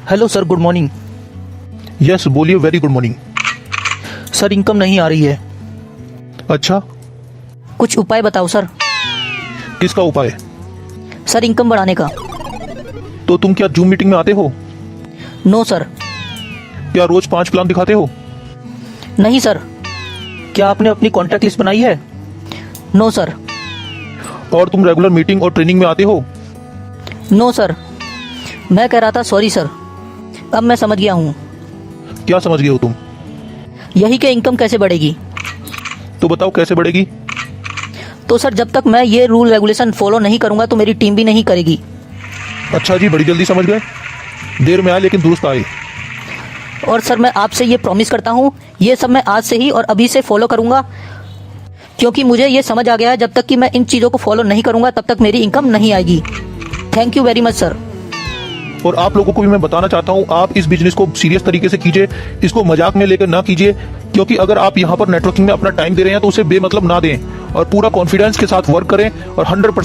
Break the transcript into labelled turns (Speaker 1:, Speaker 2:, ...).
Speaker 1: Hello sir, good morning.
Speaker 2: Yes बोलिए, very good morning.
Speaker 1: Sir, income नहीं आ रही है।
Speaker 2: अच्छा,
Speaker 1: कुछ उपाय बताओ सर।
Speaker 2: किसका उपाय?
Speaker 1: सर, इनकम बढ़ाने का।
Speaker 2: तो तुम क्या जूम मीटिंग में आते हो?
Speaker 1: No sir.
Speaker 2: क्या रोज 5 प्लान दिखाते हो?
Speaker 1: नहीं सर।
Speaker 2: क्या आपने अपनी कॉन्टैक्ट लिस्ट बनाई है?
Speaker 1: No sir.
Speaker 2: और तुम रेगुलर मीटिंग और ट्रेनिंग में आते हो?
Speaker 1: No sir. मैं कह रहा था सॉरी सर। अब मैं समझ गया हूँ।
Speaker 2: क्या समझ गए हो तुम?
Speaker 1: यही कि इनकम कैसे बढ़ेगी।
Speaker 2: तो बताओ कैसे बढ़ेगी?
Speaker 1: तो सर, जब तक मैं ये रूल रेगुलेशन फॉलो नहीं करूँगा तो मेरी टीम भी नहीं करेगी।
Speaker 2: अच्छा जी, बड़ी जल्दी समझ गए। देर में आए लेकिन दुरुस्त आए।
Speaker 1: और सर, मैं आपसे ये प्रॉमिस करता हूँ, ये सब मैं आज से ही और अभी से फॉलो करूँगा, क्योंकि मुझे ये समझ आ गया है जब तक कि मैं इन चीज़ों को फॉलो नहीं करूँगा तब तक मेरी इनकम नहीं आएगी। Thank you very much sir.
Speaker 2: और आप लोगों को भी मैं बताना चाहता हूँ, आप इस बिजनेस को सीरियस तरीके से कीजिए, इसको मजाक में लेकर ना कीजिए, क्योंकि अगर आप यहाँ पर नेटवर्किंग में अपना टाइम दे रहे हैं तो उसे बेमतलब ना दें और पूरा कॉन्फिडेंस के साथ वर्क करें और 100%